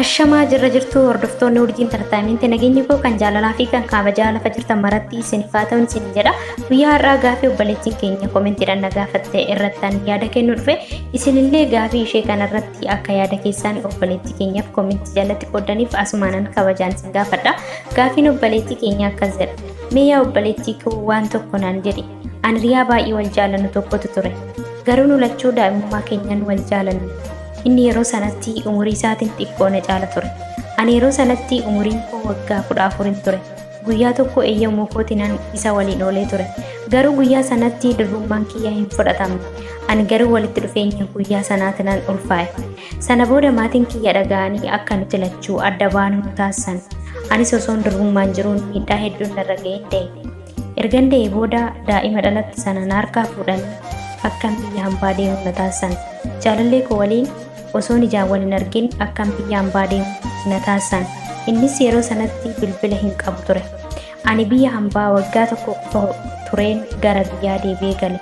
Ashamaa jirra jirtu hordoftoonni urjiin tartaamiinti nageenyi koo kan jaalalaa fi kan kabajaa lafa jirtan maratti isiniif haa ta'u isin jedha. Guyyaa har'aa gaafii obboleettiin keenya koomentiidhaan na gaafatte irrattan yaada kennu dhufe isinillee gaafii ishee kanarratti akka yaada keessan obboleettii keenyaaf koomentii jalatti qoodaniif asumaanan kabajaan isin gaafadha. Gaafiin obboleettii keenya akkas jedha. Mee yaa obboleettii koo waan tokko naan jedhi. Ani riyaa baay'ee wal jaalannu tokkotu ture. Garuu nu lachuu daa'imummaa keenyan wal jaalannu. Inni yeroo sanatti umurii isaatiin xiqqoo na caala ture. Ani yeroo sanatti umuriin koo waggaa 14 ture. Guyyaa tokko eeyyamuu kootiin isa waliin oolee ture. Garuu guyyaa sanatti durbummaan kiyya hin fudhatamne. Ani garuu walitti dhufeenya guyyaa sanaatiin ulfaa'e. Sana booda maatiin kiyya dhaga'anii akka nuti lachuu adda baanu nu taasisan. Anis osoon durbummaan jiruun miidhaa hedduun narra ga'een da'e. Ergan da'ee booda daa'ima dhalatte sana na harkaa fuudhanii akkan biyya hambaa deemu na taasisan. Jaalallee koo waliin osoon ijaan waliin argin akkan biyya hambaa deemu na taasisan. Innis yeroo sanatti bilbila hin qabu ture. Ani biyya hambaa waggaa tokko qofa tureen gara biyyaa deebi'ee gale.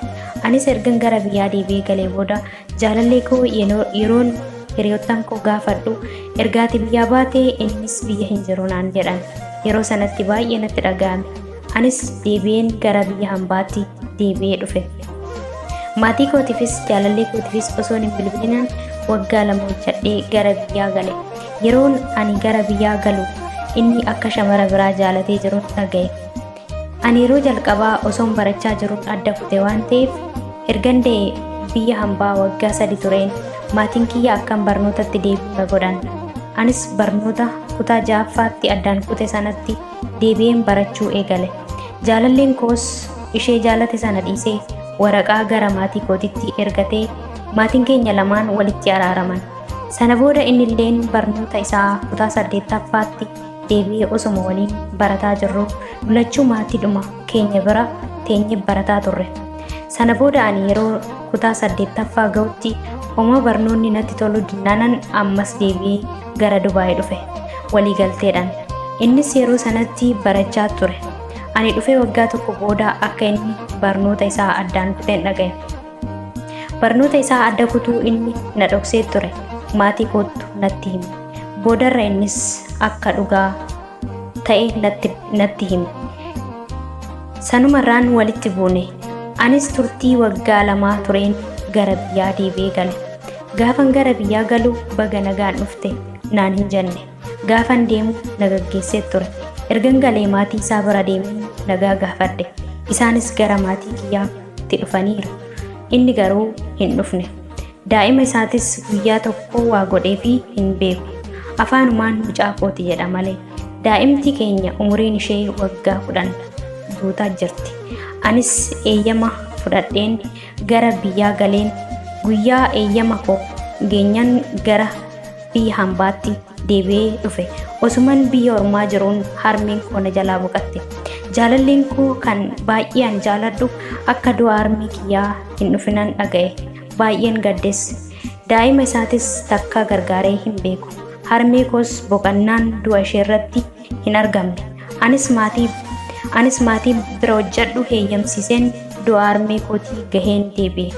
Anis ergan gara biyyaa deebi'ee galee booda jaalallee koo yeroon hiriyoottan koo gaafadhu ergaati biyyaa baatee innis biyya hin jiru naan jedhan. Yeroo sanatti baay'ee natti dhaga'ame. Anis deebi'een gara biyya hambaatti deebi'ee dhufe. Maatii kootiifis jaalallee kootiifis osoo hin bilbilinaan waggaa 2 hojjedhee gara biyyaa gale. Yeroon ani gara biyyaa galu inni akka shamara biraa jaalatee jiruun dhaga'e. Ani yeroo jalqabaa osoon barachaa jiruun adda kute waan ta'eef ergan da'ee biyya hambaa waggaa 3 tureen maatiin kiyya akkan barnootatti deebi'u na godhan. Anis barnoota kutaa 6ffaatti addaan kute sanatti deebi'een barachuu eegale. Jaalalleen koos ishee jaalate sana dhiisee waraqaa gara maatii kootitti ergatee maatiin keenya lamaan walitti araaraman. Sana booda innilleen barnoota isaa kutaa 8ffaatti deebi'ee osuma waliin barataa jirru lachuu maatiidhuma keenya bira teenye barataa turre. Sana booda ani yeroo kutaa 8ffaa ga'utti homaa barnoonni natti tolu dinnaanan ammas deebi'ee gara Dubaayii dhufe waliigalteedhaan. Innis yeroo sanatti barachaa ture. Ani dhufee waggaa tokko booda akka inni barnoota isaa addaan kuteen dhaga'e. Barnoota isaa adda kutuu inni na dhoksee ture. Maatii kootu natti hime. Boodarra innis akka dhugaa ta'e natti hime. Sanumarraan walitti buune. Anis turtii waggaa 2 tureen gara biyyaa deebi'ee gale. Gaafan gara biyyaa galu baga nagaan dhufte naan hin jenne. Gaafan deemu na gaggeessee ture. Ergan galee maatii isaa bira deemee nagaa gaafadhe. Isaanis gara maatii kiyyaatti dhufaniiru. Inni garuu hin dhufne. Daa'ima isaatis guyyaa tokko waa godheefii hin beeku. Afaanumaan mucaa kooti jedha malee. Daa'imti keenya umuriin ishee waggaa 10 guutaa jirti. Anis eeyyama fudhadheen gara biyyaa galeen guyyaa eeyyama koo geenyan gara biyya hambaatti deebi'ee dhufe. Osuman biyya ormaa jiruun harmeen koo na jalaa boqatte. Jaalalleen koo kan baay'een jaaladhu akka du'a harmee kiyyaa hin dhufinan dhaga'e. Baay'een gaddes. Daa'ima isaatis takka gargaaree hin beeku. Harmee koos boqannaan du'a ishee irratti hin argamne. Anis maatii bira hojjedhu heeyyamsiiseen du'a harmee kootii gaheen deebi'e.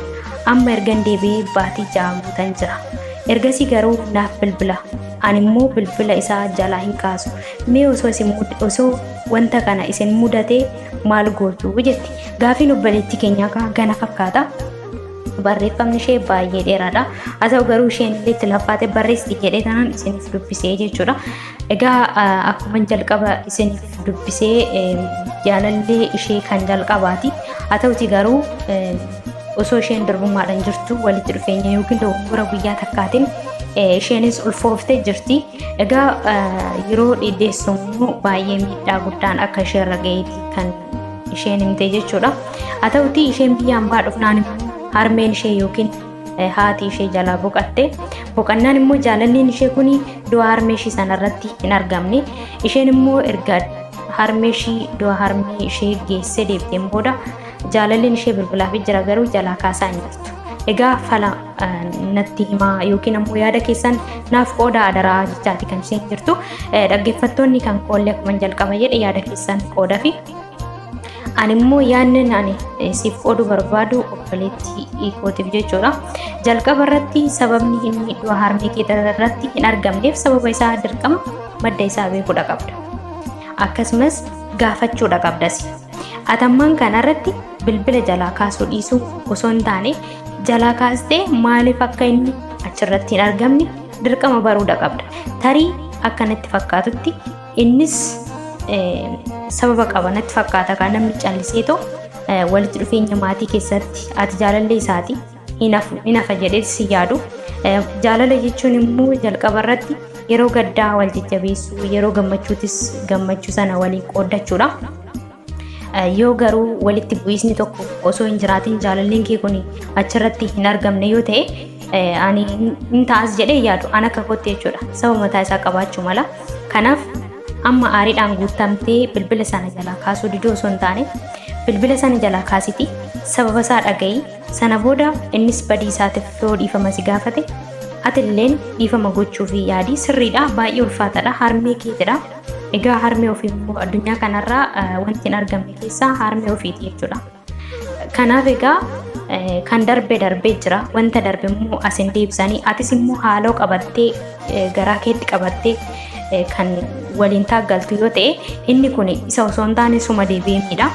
Amma ergan deebi'ee baatii 6 guutan jira. Ergasii garuu naaf bilbila. Ani immoo bilbila isaa jalaa hin kaasu. Mee osoo wanta kana isin mudate maal gootu jetti. Gaafiin obboleettii keenyaa gana fakkaata. Barreeffamni ishee baay'ee dheeraadha. Haa ta'u garuu isheen illee itti laffaate barreessiti jedhee tanaan isiniif dubbisee jechuudha. Egaa akkuma jalqaba isiniif dubbisee jaalallee ishee kan jalqabaati. Haa ta'uti garuu osoo isheen durbummaadhaan jirtu walitti dhufeenya yookiin dogoggora guyyaa takkaatiin isheenis ulfooftee jirti. Egaa yeroo deessuun baay'ee miidhaa guddaan akka isheerra ga'eeti kan isheen himte jechuudha. Haa ta'uti isheen biyya hambaa dhufnaan immoo harmeen ishee yookiin haati ishee jalaa boqatte. Boqannaan immoo jaalalleen ishee kuni du'a harmee ishee sanarratti hin argamne. Isheen immoo erga harmee ishee du'a harmee ishee geessee deebteen booda jaalalleen ishee bilbilaaf jira garuu jalaa kaasaa hin jirtu. Egaa fala natti himaa yookiin ammoo yaada keessan naaf qooda adaraa jechaati kan isheen jirtu. Dhaggeeffattoonni kan koollee akkuma jalqaba jedhe yaada keessan qoodaa fi Ani immoo yaanni ani siif qooduu barbaadu obboleettii kootiif jechuudha. Jalqaba irratti sababni inni du'a harmee kee irratti hin argamneef sababa isaa dirqama madda isaa beekuudha qabda. Akkasumas gaafachuudha qabdas. Atammaan kanarratti bilbila jalaa kaasuu dhiisuu osoo hin taane jalaa kaastee maaliif akka inni achirratti hin argamne dirqama baruudha qabda. Tarii akkanatti fakkaatutti innis sababa qaba natti fakkaata kan namni calliseetoo walitti dhufeenya maatii keessatti ati jaalallee isaati hin hafa jedhee si yaadu. Jaalala jechuun immoo jalqaba irratti yeroo gaddaa wal jajjabeessuu yeroo gammachuutis gammachuu sana waliin qooddachuudha. Yoo garuu walitti bu'iisni tokko osoo hin jiraatin jaalalleen kee kun achirratti hin argamne yoo ta'e ani hin taas jedhee yaadu ana akka kootti jechuudha. Sababa mataa isaa qabaachuu mala. Kanaaf amma aariidhaan guutamtee bilbila sana jalaa kaasuu diduu osoo hin taane bilbila sana jalaa kaasiti sababa isaa dhaga'i sana booda innis badii isaatiif yoo dhiifama si gaafate ati illeen dhiifama gochuu fi yaadii sirriidha. Baay'ee ulfaataadha. Harmee keetidha. Egaa harmee ofii immoo addunyaa kanarraa wanti hin argamne keessaa harmee ofiiti jechuudha. Kanaaf egaa kan darbee jira. Wanta darbe immoo as hin deebisanii atis immoo haaloo qabattee garaa keetti qabattee kan waliin taaggaltu yoo ta'e inni kun isa osoo hin taane suma deebi'ee miidha.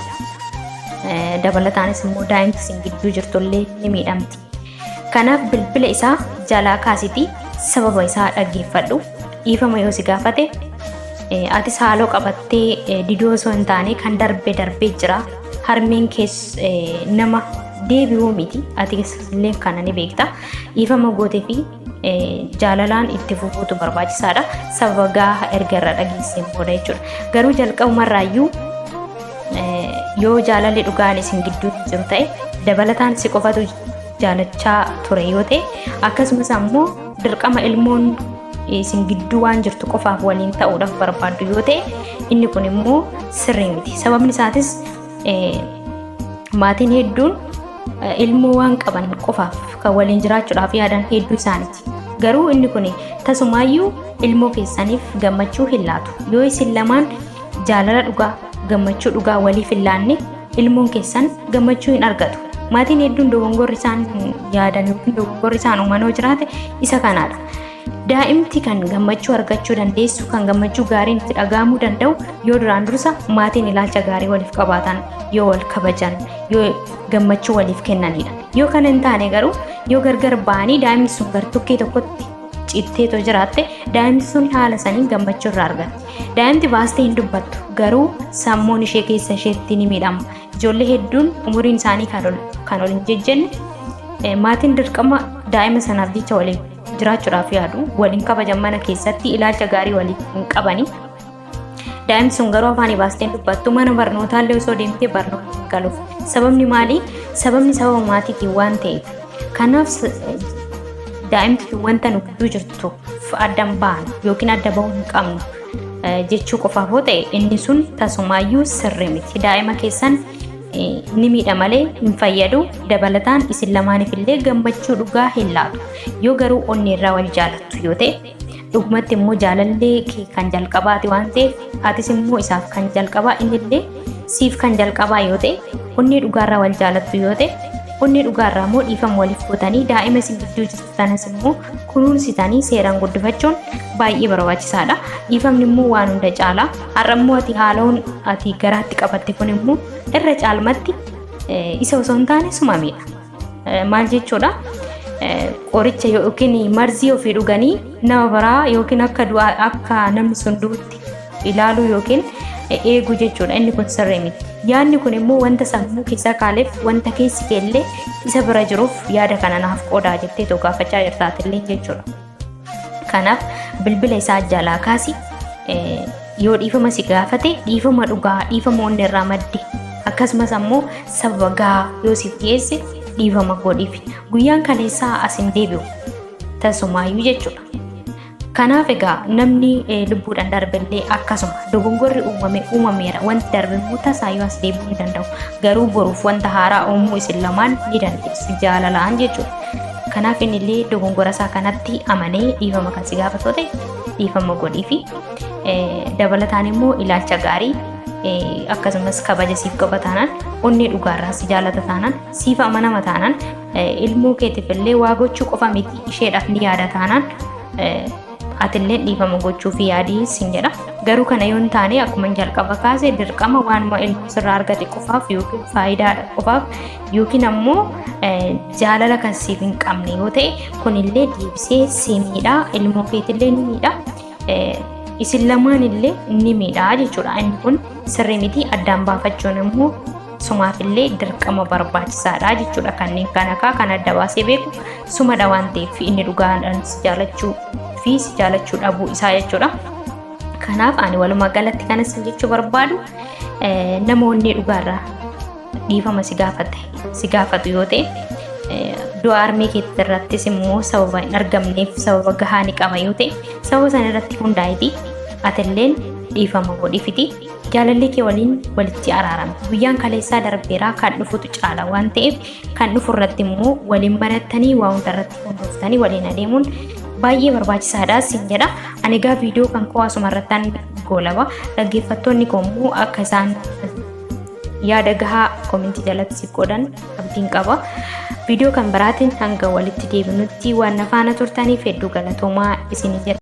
Dabalataanis immoo daa'imti sin gidduu jirtullee ni miidhamti. Kanaaf bilbila isaa jalaa kaasiti sababa isaa dhaggeeffadhu. Dhiifama yoo si gaafate atis haaloo qabattee didoo osoo hin taane kan darbee jira. Harmeen kees nama deebi'uu miti. Ati illee kana ni beekta. Dhiifama gootee fi jaalalaan itti fufuutu barbaachisaadha. Sababa gaafa erga irra dhageesseen booda jechuudha. Garuu jalqabumarraayyuu yoo jaalalli dhugaan isin gidduu jiru ta'e dabalataan si qofatu jaalachaa ture yoo ta'e akkasumas ammoo dirqama ilmoon isin gidduu waan jirtu qofaaf waliin ta'uudhaaf barbaaddu yoo ta'e inni kun immoo sirrii miti. Sababni isaatis maatiin hedduun ilmoo waan qaban qofaaf kan waliin jiraachuudhaaf yaadan hedduu isaaniiti. Garuu inni kun tasumaayyuu ilmoo keessaniif gammachuu hin laatu. Yoo isin lamaan jaalala dhugaa gammachuu dhugaa waliif hin laanne ilmoon keessan gammachuu hin argatu. Maatiin hedduun dogongorri isaan yaadan yookiin dogongorri isaan uumanoo jiraate isa kanaadha. Daa'imti kan gammachuu argachuu dandeessu kan gammachuu gaariin itti dhagahamuu danda'u yoo duraan dursa maatiin ilaalcha gaarii waliif qabaatan yoo wal kabajan yoo gammachuu waliif kennanidha. Yoo kana hin taane garuu yoo gargar ba'anii daa'imti sun gartokkee tokkotti citteetoo jiraatte daa'imti sun haala sanii gammachuu irraa argatti. Daa'imti baastee hin dubbattu garuu sammuun ishee keessa isheetti ni miidhama. Ijoollee hedduun umuriin isaanii kan ol hin jejjenne maatiin dirqama daa'ima sanaaf jecha waliin jiraachuudhaaf yaadu waliin kabajan mana keessatti ilaalcha gaarii waliif hin qabani. Daa'imti sun garuu afaanii baastee hin dubbattu mana barnootaallee osoo deemtee barnoota hin galuuf. Sababni maali? Sababni sababa maatiitiin waan ta'eef. Kanaaf daa'imti wanta nu gidduu jirtu addan ba'an yookiin adda ba'uu hin qabnu jechuu qofaaf yoo ta'e inni sun tasumaayyuu sirrii miti. Daa'ima keessan ni miidha malee hin fayyadu. Dabalataan isin lamaaniif illee gammachuu dhugaa hin laatu. Yoo garuu onni irraa wal jaalattu yoo ta'e dhugumatti immoo jaalallee kee kan jalqabaati waan ta'eef atis immoo isaaf kan jalqabaa inni illee siif kan jalqabaa yoo ta'e onni dhugaarraa wal jaalattu yoo ta'e onni dhugaarraa immoo dhiifama waliif gootanii daa'ima isin gidduu jirtu tanas immoo kunuunsitanii seeraan guddifachuun baay'ee barbaachisaadha. Dhiifamni immoo waan hunda caala. Har'a immoo ati haaloon ati garaatti qabatte kun immoo irra caalmatti isa osoo hin taane sumamiidha. Maal jechuudha? Qoricha yookiin marzii ofii dhuganii nama biraa yookiin akka namni sun duutti ilaaluu yookiin eeguu jechuudha. Inni kun sirrii miti. Yaadni kun immoo wanta sammuu keessa kaaleef wanta keessi keellee isa bira jiruuf yaada kana naaf qoodaa jettee too gaafachaa jirtaatillee jechuudha. Kanaaf bilbila isaa jalaa kaasi yoo dhiifama si gaafate dhiifama dhugaa dhiifama onni irraa madde akkasumas ammoo sababa gahaa yoo siif dhiyeesse dhiifama godhiif. Guyyaan kaleessaa as hin deebi'u tasumaayyuu jechuudha. Kanaaf egaa namni lubbuudhaan darbellee akkasuma dogongorri uumameera wanti darbe immoo tasaayyuu as deebi'uu ni danda'u. Garuu boruuf wanta haaraa uumuu isin lamaan ni dandeessu jaalalaan jechuudha. Kanaaf inni illee dogongora isaa kanatti amanee dhiifama kan si gaafatu ta'e dhiifama godhiifi dabalataan immoo ilaalcha gaarii akkasumas kabaja siif qaba taanaan onnee dhugaarraa si jaalata taanaan siif amanama taanaan ilmoo keetiif illee waa gochuu qofa miti isheedhaaf ni yaada taanaan atillee dhiifama gochuu fi yaadii sin jedha. Garuu kana yoo hin taane akkuma jalqaba kaase dirqama waanuma ilmoo sirraa argate qofaaf yookiin faayidaadha qofaaf yookiin ammoo jaalala kan siif hin qabne yoo ta'e kunillee deebisee si miidhaa ilmoo keetillee ni miidhaa. Isin lamaan illee ni miidhaa jechuudha. Inni kun sirrii miti. Addaan baafachuun immoo sumaaf illee dirqama barbaachisaadha jechuudha. Kanneen kan adda baasee beeku sumadha waan ta'eef inni dhugaadhaan si jaalachuu fi si jaalachuu dhabuu isaa jechuudha. Kanaaf ani walumaa galatti kanas jechuu barbaadu namoonni dhugaarraa dhiifama si gaafatu yoo ta'e du'a harmee keetti irrattis immoo sababa hin argamneef sababa gahaa ni qaba yoo ta'e sababa sana irratti hundaa'iti atilleen dhiifama godhifiti jaalallee kee waliin walitti araarame. Guyyaan kaleessaa darbeeraa kan dhufutu caala waan ta'eef kan dhufu irratti immoo waliin barattanii waa hunda irratti hundooftanii waliin adeemuun baay'ee barbaachisaadha sin jedha. Ani egaa viidiyoo kan koo asuma irrattaan goolaba. Dhaggeeffattoonni koo immoo akka isaan yaada gahaa koomentii jalatti siif godhan abdiin qaba. Viidiyoo kan biraatiin hanga walitti deebinutti waan na faana turtaniif hedduu galatoomaa isin jedha.